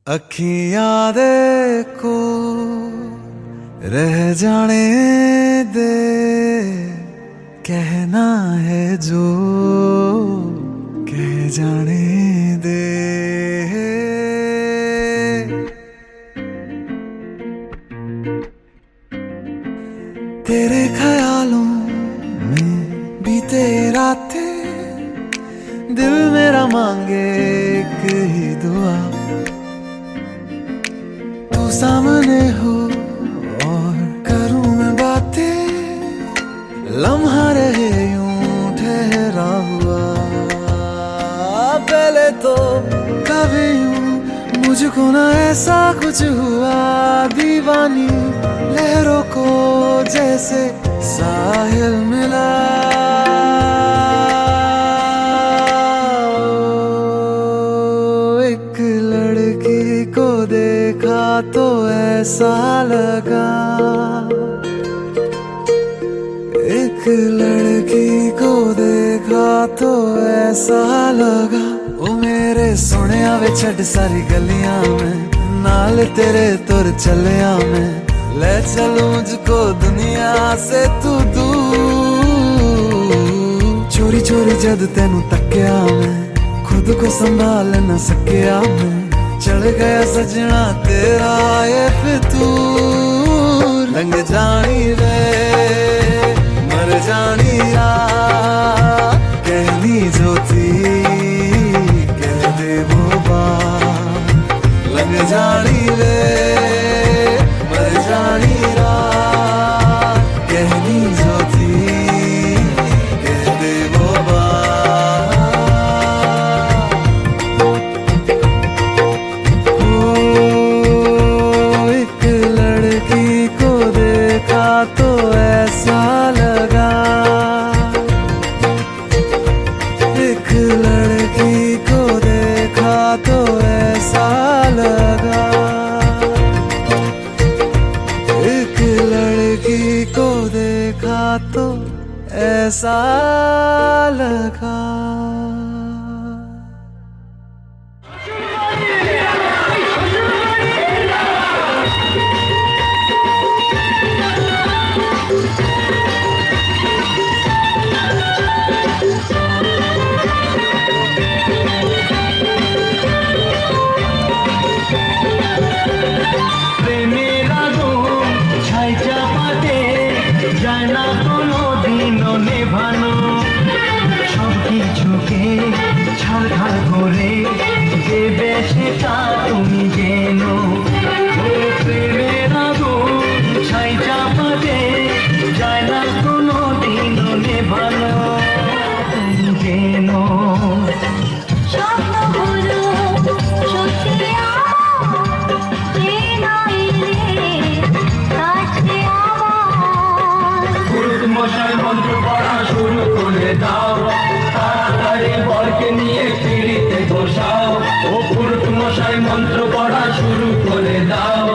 अखियां देखो रह जाने दे, कहना है जो कह जाने दे। तेरे ख्यालों में बीते रातें, दिल मेरा मांगे एक ही दुआ, तू सामने हो और करूं मैं बातें, लम्हा रहे यूं ठहरा हुआ। पहले तो कभी यूं मुझको ना ऐसा कुछ हुआ, दीवानी लहरों को जैसे साहिल मिला। एक लड़की को देखा तो ऐसा लगा, एक लड़की को देखा तो ऐसा लगा, ओ मेरे सोनिया वे छड़ सारी गलियां में, नाल तेरे तुर चलिया मैं, ले चलूं मुझको दुनिया से तू दूर। चोरी चोरी जद तेनू तक्या मैं, खुद को संभाल न सकिया मैं, चढ़ गया सजना तेरा ये फितूर। रंग जानी रे मर जानी रा, कहनी जो थी कह दे वो बात। लग जानी रे मर जानी रा, कहनी जो थी कह दे वो बात। एक लड़की को देखा तो ऐसा लगा, एक लड़की को देखा तो ऐसा लगा, एक लड़की को देखा तो ऐसा लगा। ছাড়খাড় করে দেবে সেটা তুমি জেনো, প্রেমের আগুন ছাই চাপাতে যায় না কোনো দিনও নেভানো, তুমি জেনো। মশাই মন্ত্র পড়া শুরু করে দাও, তাড়াতাড়ি বরকে নিয়ে পিড়িতে বসাও। ও পুরুষ মশাই মন্ত্র পড়া শুরু করে দাও,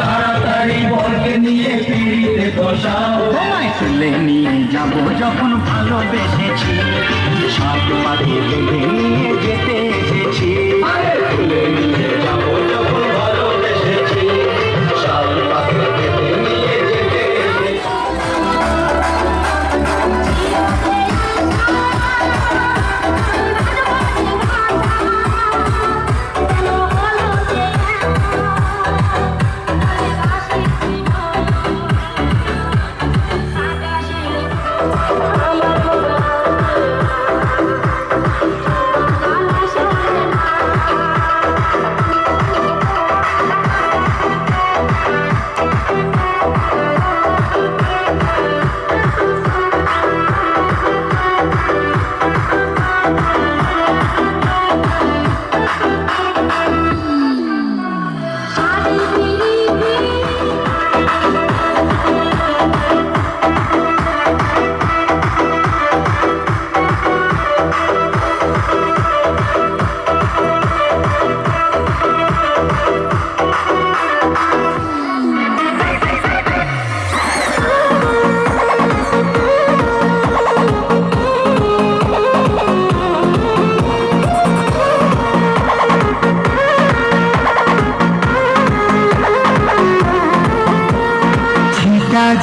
তাড়াতাড়ি বরকে নিয়ে পিড়িতে বসাও। তোমায় তুলে নিয়ে যাবো যখন ভালোবেসেছি, সব পাখি বেঁধে নিয়ে যেতে এসেছি। তুলে নিয়ে যাবো যখন ভালোবেসেছি, সব পাখি বেঁধে নিয়ে যেতে এসেছি।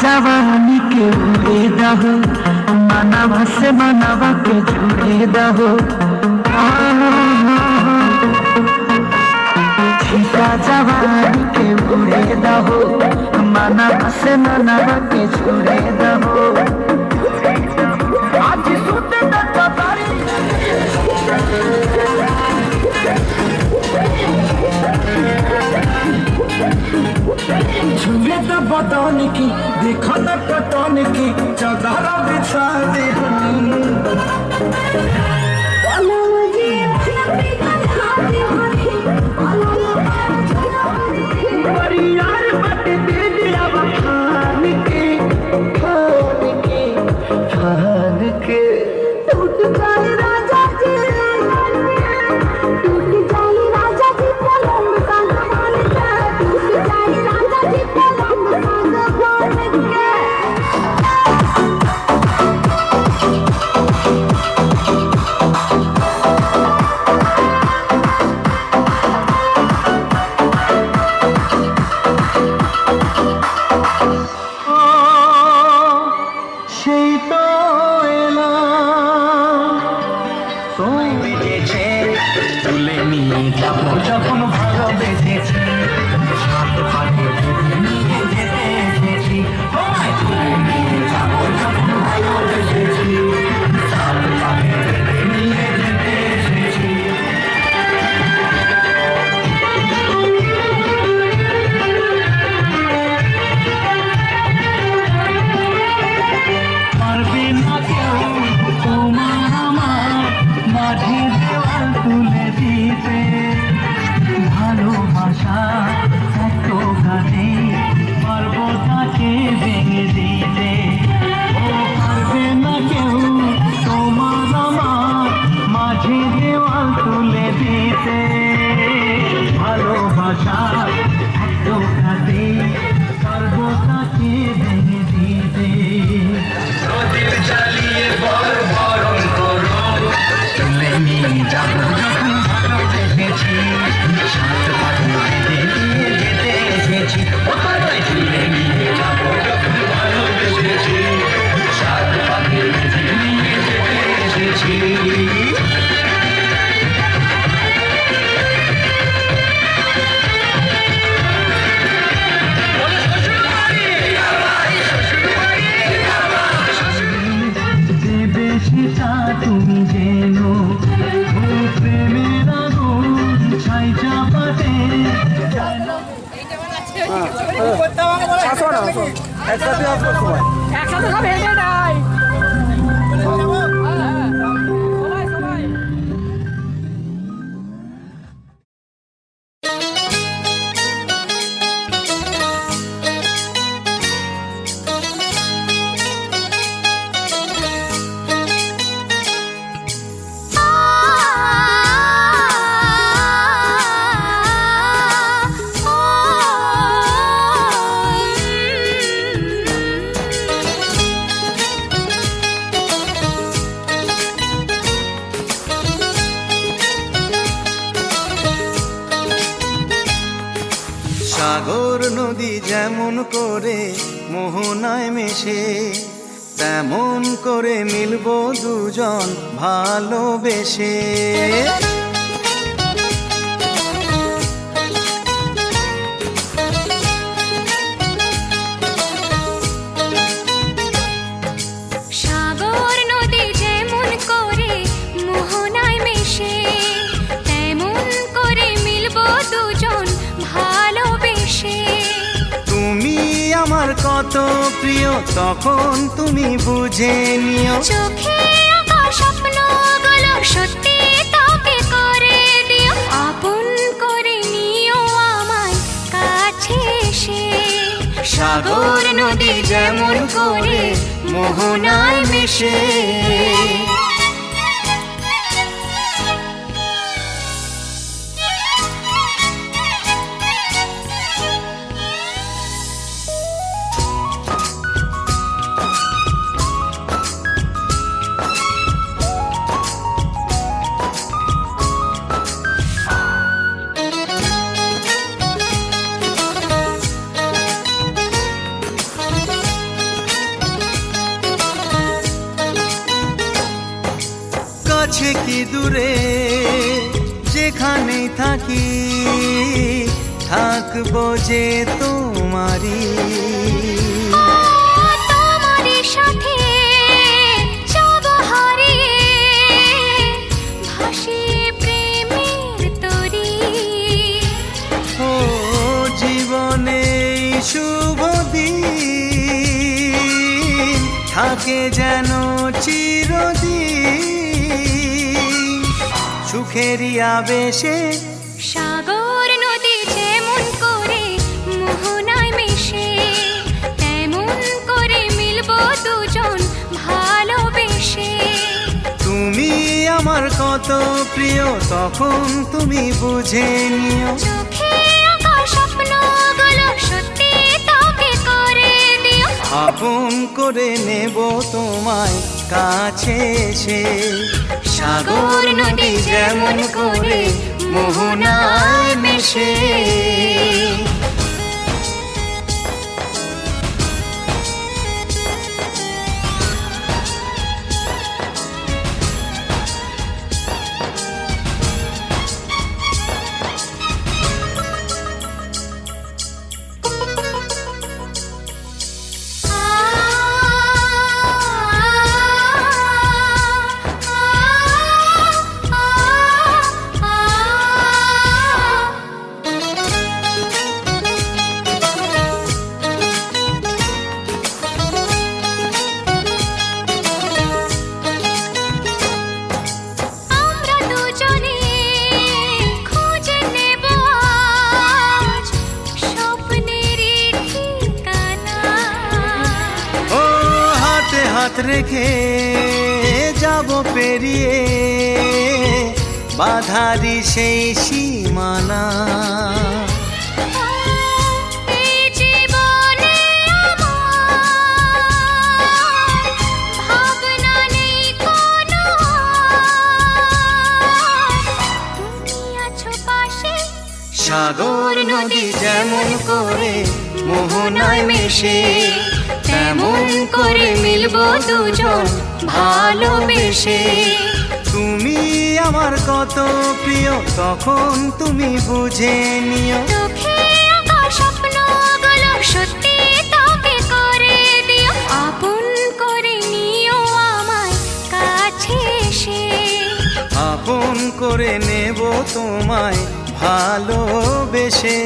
जवानी के उड़े दहो मानवा से मानवा के जुड़े दहो ठीका जवानी के उड़े दहो मानवा से मानवा के जुड़े दहो आज सुते तारी झूले तो बदन की देखो न कटन की चदरा बिछा दे একসাথে সব হেঁটে নাই সাগর নদী যেমন করে মোহনায় মেশে তেমন করে মিলবো দুজন ভালোবেসে সাগর নদী যেমন করে মোহনায় মেশে তেমন করে মিলবো দুজন ভালোবেসে তুমি আমার কত প্রিয় তখন তুমি বুঝে নিও চোখে আঁকা স্বপ্নগুলো সত্যি তবে করে দিও আপন করে নিও আমায় কাছে এসে সাগর নদী যেমন করে মোহনায় মেশে কাছে কি দূরে যেখানেই থাকি থাকবো যে তোমারই। তোমারই সাথে যাব হারিয়ে ভাসিয়ে প্রেমের তরী। ও জীবনে শুভ দিন থাকে যেন চিরদিন সুখেরই আবেশে। সাগর নদী যেমন করে মোহনায় মিশে তেমন করে মিলবো দুজন ভালোবেসে। তুমি আমার কত প্রিয় তখন তুমি বুঝে নিও। চোখে আঁকা স্বপ্নগুলো সত্যি তোকে করে দিও। আপন করে নেব তোমায় কাছে এসে। সাগর নদী যেমন করে মোহনায় মেশে। আমরা দুজনে খুঁজে নেব আজ স্বপ্নেরই ঠিকানা। ও হাতে হাত রেখে যাব পেরিয়ে বাধারি সেই সীমানা। এই জীবনে আমার ভাবনা নেই কোনো আর। তুমি আছো পাশে। সাগর নদী যেমন করে মোহনায় মেশে তেমন করে মিলবো দুজন ভালোবেসে। তুমি আমার কত প্রিয় তখন তুমি বুঝে নিও। চোখে আঁকা স্বপ্নগুলো সত্যি তোকে করে দিও। আপন করে নিও আমায় কাছে এসে। আপন করে নেব তোমায় ভালোবেসে।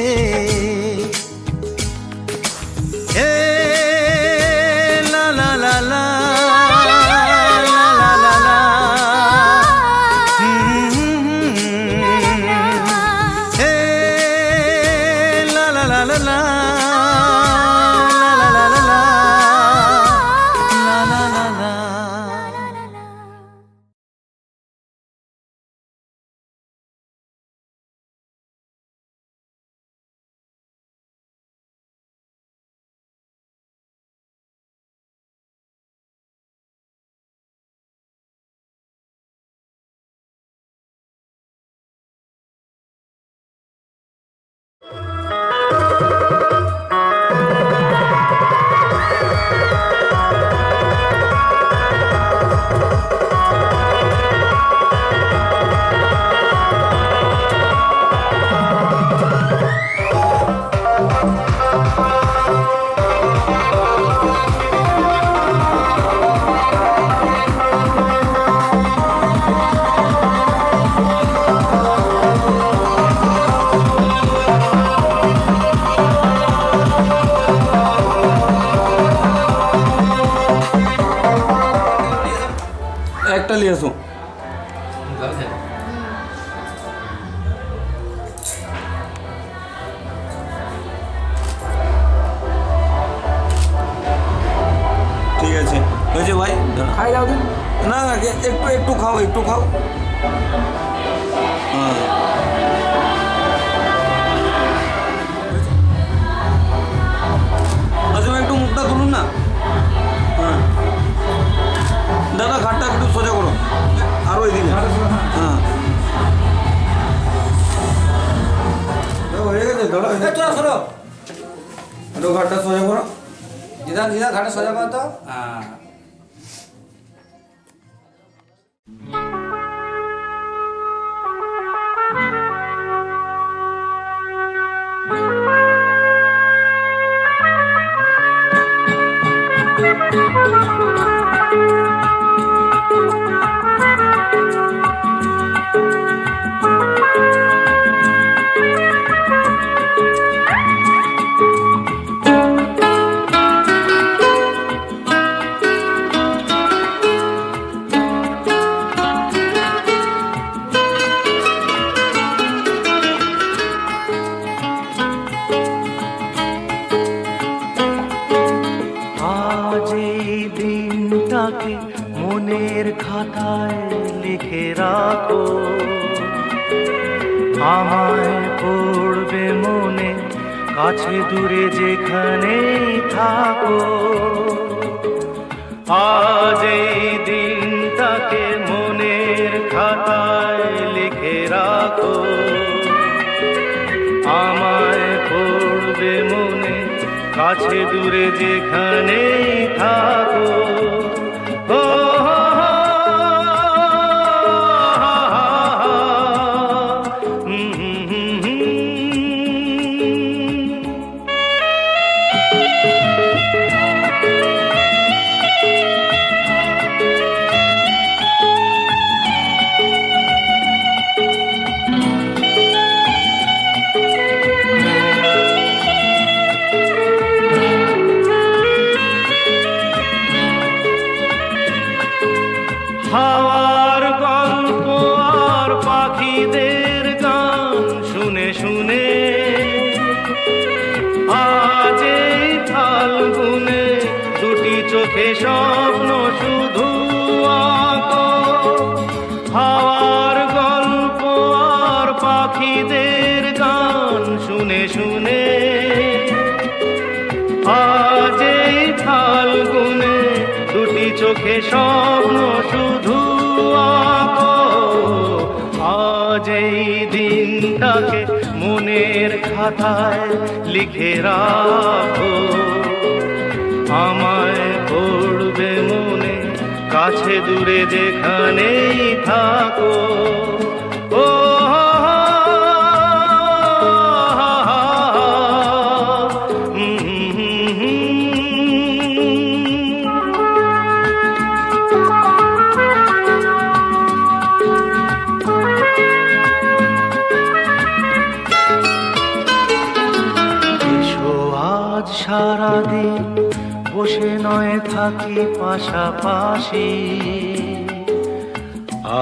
হে লা লা লা লা লা লা লা লা। হে লা লা লা লা লা লা লা লা লা লা লা লা লা। একটা নিয়ে আসো। ঠিক আছে হয়েছে ভাই। খাই যাও দিন না একটু একটু খাও একটু খাও। হ্যাঁ আচ্ছা একটু মুখটা তুলুন না। হ্যাঁ দাদা ঘাটটা একটু সোজা করো আরও এদিকে। হ্যাঁ হয়ে গেছে দাদা সরো একটু ঘাটটা সোজা করো। নিদান নিদান ঘাটে সোজা করো তো। হ্যাঁ থাকো, আমায় পড়বে মনে কাছে দূরে যেখানেই থাকো। আজ এই দিনটাকে মনের খাতায় লিখে রাখো, আমায় পড়বে মনে কাছে দূরে যেখানেই থাকো। ও হাওয়ার গল্প আর পাখিদের গান শুনে শুনে আজ এই ফাল্গুনে দুটি চোখে স্বপ্ন শুধু আঁকো। হাওয়ার গল্প আর পাখিদের গান শুনে শুনে আজ এই ফাল্গুনে দুটি চোখে স্বপ্ন শুধু আঁকো। আজ এই দিনটাকে মনের খাতায় লিখে রাখো, আমায় পড়বে মনে কাছে দূরে যেখানেই থাকো। ও সারাদিন বসে নয় থাকি পাশাপাশি,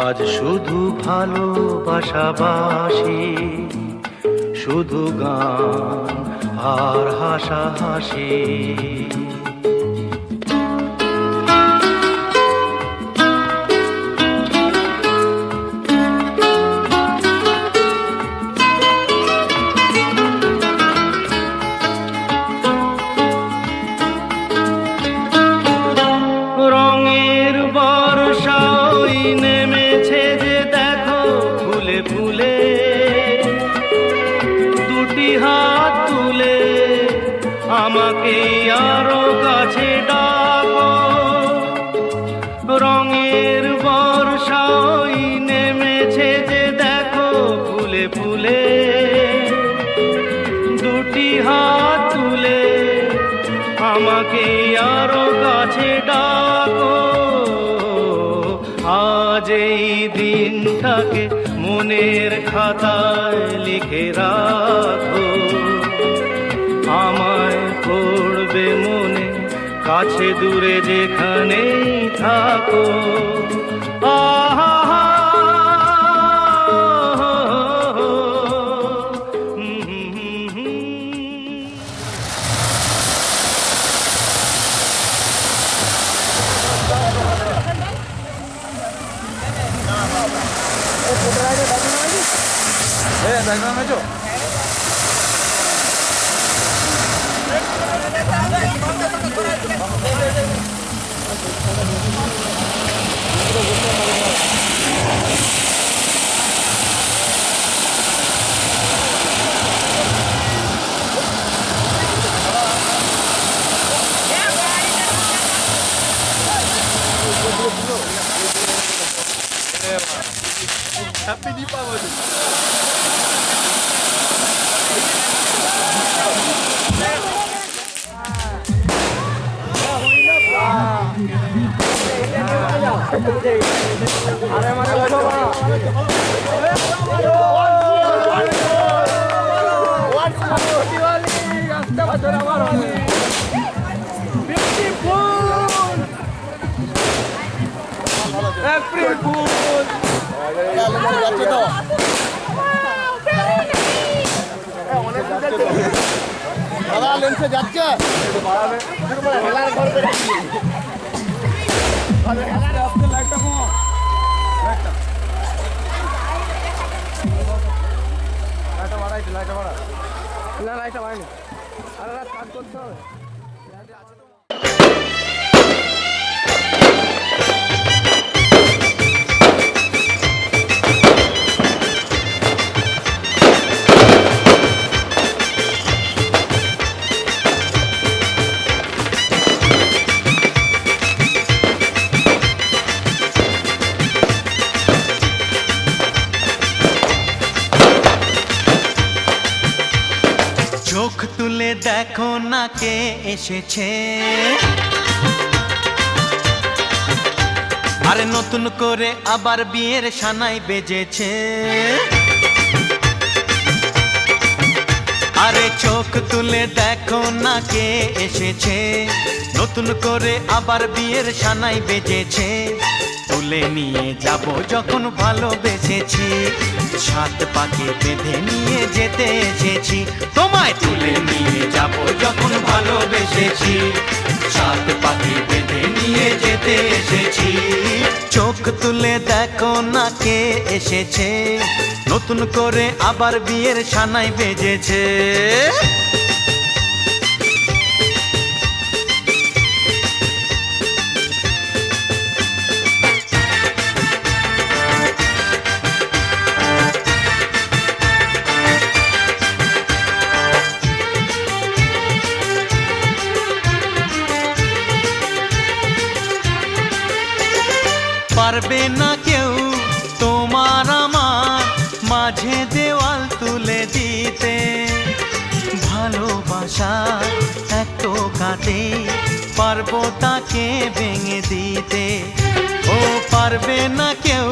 আজ শুধু ভালোবাসাবাসি, শুধু গান আর হাসাহাসি। রঙের বর্ষা ওই নেমেছে যে দেখো ফুলে ফুলে, দুটি হাত তুলে আমাকে আরো কাছে ডাকো। রঙের বর্ষা ওই নেমেছে যে দেখো ফুলে ফুলে, দুটি হাত তুলে আমাকে আরো কাছে ডাকো। আজ এই দিনটাকে মনের খাতায় লিখে রাখো, আমায় পড়বে মনে কাছে দূরে যেখানেই থাকো। আহা ব্যাকগ্রাউন্ড আছো? হ্যাপি দীপাবলি। আরে মানে এপ্রিল ফুল যাচ্ছে তো দাদা, লেন্সে যাচ্ছে লাইটটা কম। লাইটটা বাড়া না লাইটটা বাড়ানি সারা রাত কাজ করতে হবে চোখ তুলে দেখো না কে এসেছে, আরে নতুন করে আবার বিয়ের সানাই বেজেছে। আরে চোখ তুলে দেখো না কে এসেছে, নতুন করে আবার বিয়ের সানাই বেজেছে। তুলে নিয়ে যাব যখন ভালোবেসেছি, সাত পাকে বেঁধে নিয়ে যেতে এসেছি। তোমায় তুলে নিয়ে যাব যখন ভালোবেসেছি, সাত পাকে বেঁধে নিয়ে যেতে এসেছি। চোখ তুলে দেখো না কে এসেছে, নতুন করে আবার বিয়ের সানাই বেজেছে। পারবে না কেউ তোমার আমার মাঝে দেওয়াল তুলে দিতে, ভালোবাসা এক টোকাতে পারবো তাকে ভেঙে দিতে। ও পারবে না কেউ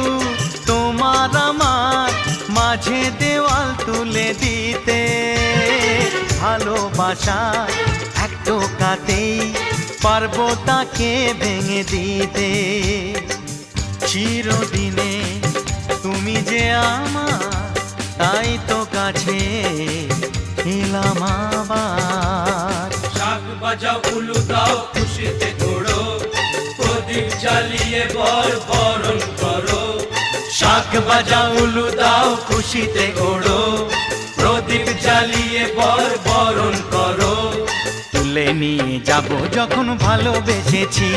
তোমার আমার মাঝে দেওয়াল তুলে দিতে, ভালোবাসা এক টোকাতেই পারবো তাকে ভেঙে দিতে। চিরদিনে তুমি যে আমার, তাই তো কাছে এলাম আবার। শাক বাজাও উলু দাও খুশিতে ঘোড়ো, প্রদীপ জ্বালিয়ে বরণ করো। শাক বাজাও উলু দাও খুশিতে ওড়ো, প্রদীপ জ্বালিয়ে বরণ করো। তুলে নিয়ে যাব যখন ভালোবেসেছি,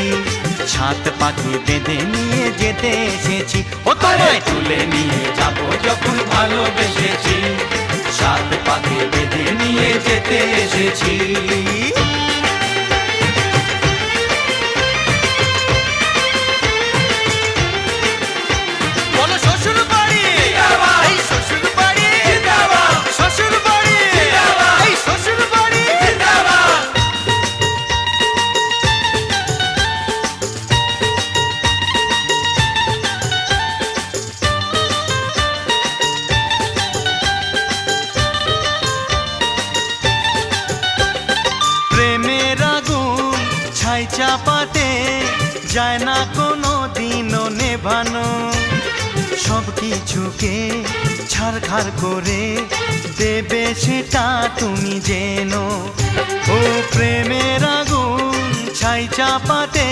সাত পাকে বেঁধে নিয়ে যেতে এসেছি। ও তোমায় তুলে নিয়ে যাব যখন ভালোবেসেছি, সাত পাকে বেঁধে নিয়ে যেতে এসেছি। বলো শ্বশুর বাড়ি, এই শ্বশুর বাড়ি, শ্বশুর বাড়ি, এই শ্বশুর বাড়ি। প্রেমের আগুন ছাই চাপাতে যায় না কোনো দিনও নেভানো, সব কিছুকে ছাড়খাড় করে দেবে সেটা তুমি জেনো। ও প্রেমের আগুন ছাই চাপাতে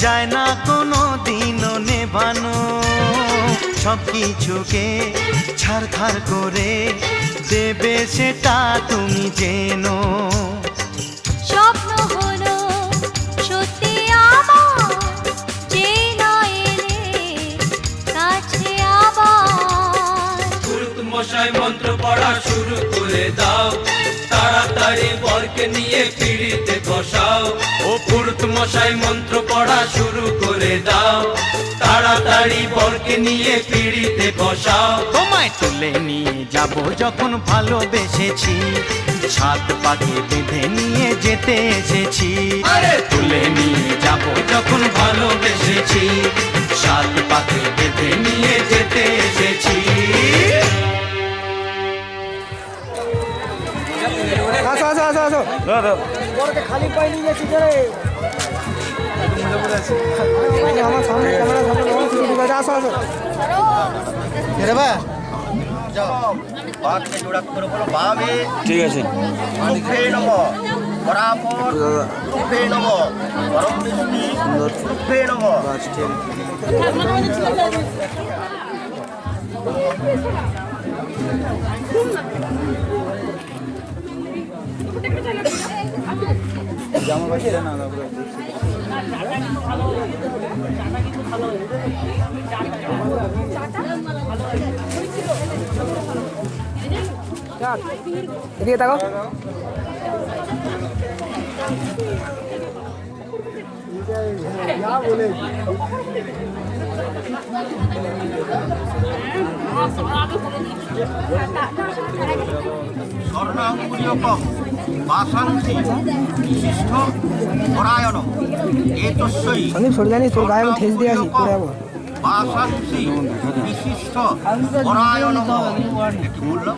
যায় না কোনো দিনও নেভানো, সব কিছুকে ছাড়খাড় করে দেবে সেটা তুমি জেনো। স্বপ্ন হলো সত্যি আমার, যে না এলে কাছে আবার। পুরুত মশাই মন্ত্র পড়া শুরু করে দাও, তাড়াতাড়ি বরকে নিয়ে পিড়িতে বসাও। ও পুরুত মশাই মন্ত্র পড়া শুরু করে দাও, তাড়াতাড়ি বরকে নিয়ে পিড়িতে বসাও। তোমায় তুলে নিয়ে যাব যখন ভালোবেসেছি, সাত পাকে বেঁধে নিয়ে যেতে এসেছি। আরে তুলে নিয়ে যাব যখন ভালোবেসেছি, সাত পাকে বেঁধে নিয়ে যেতে এসেছি। আসো আসো আসো আসো বড়কে খালি পাই নিয়ে যাচ্ছি রে আমার সামনে ক্যামেরা সামনে ঠিক আছে আসো আসো রে ভাই যাও বাঁকে জোড়া করে বলো বামে ঠিক আছে। উঠে নেব বরাবর উঠে নেব গরম মিষ্টি উঠে নেব এদিকে তাকাও। স্বর্ণাঙ্গুলিয়কম বাসাংসি বিশিষ্ট পরায়ণ এতস্যই সন্দীপ সরে জানি তোর গায়ে আমি ঠেস দিয়ে আসি করে যাবো। বাসাংসি বিশিষ্ট পরায়ণ একটু বললাম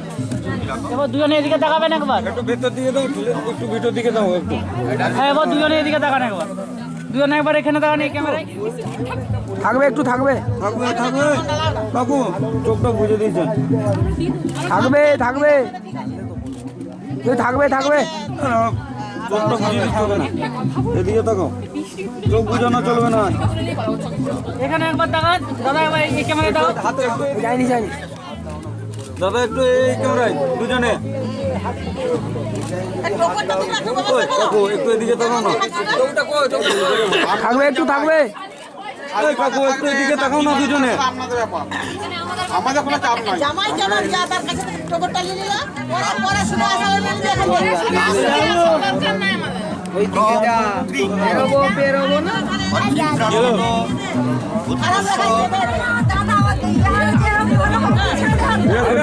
এবার দুজনে এদিকে তাকাবেন একবার। একটু ভেতর দিকে দাও, একটু ভিতর দিকে দাও একটু। হ্যাঁ এবার দুজনে এদিকে তাকান একবার। দুজনে একবার এখানে তাকান এই ক্যামেরায়। থাকবে একটু থাকবে থাকবে থাকবে কাকু, চোখটা বুঝে দিয়েছেন। থাকবে থাকবে তুই থাকবে থাকবে চোখটা বুঝে দিতে হবে না, এদিকে তাকাও, চোখ বুঝানো চলবে না। এখানে একবার তাকান দাদা, এবার এই ক্যামেরায় তাকান। হাতে একটু যাইনি যাইনি দাদা, একটু এই ক্যামেরায় দুজনে। ওই কাকু একটু এদিকে তাকাও না। থাকবে একটু থাকবে ওই কাকু একটু এদিকে তাকাও না দুজনে। আমাদের কোনো চাপ নাই। জামাই যেমন যা তার কাছে থেকে টোকরটা নিয়ে নিলাম, ওরা পড়াশোনা আসলে বেরোবো বেরোবো না খারাপ দেখাচ্ছে।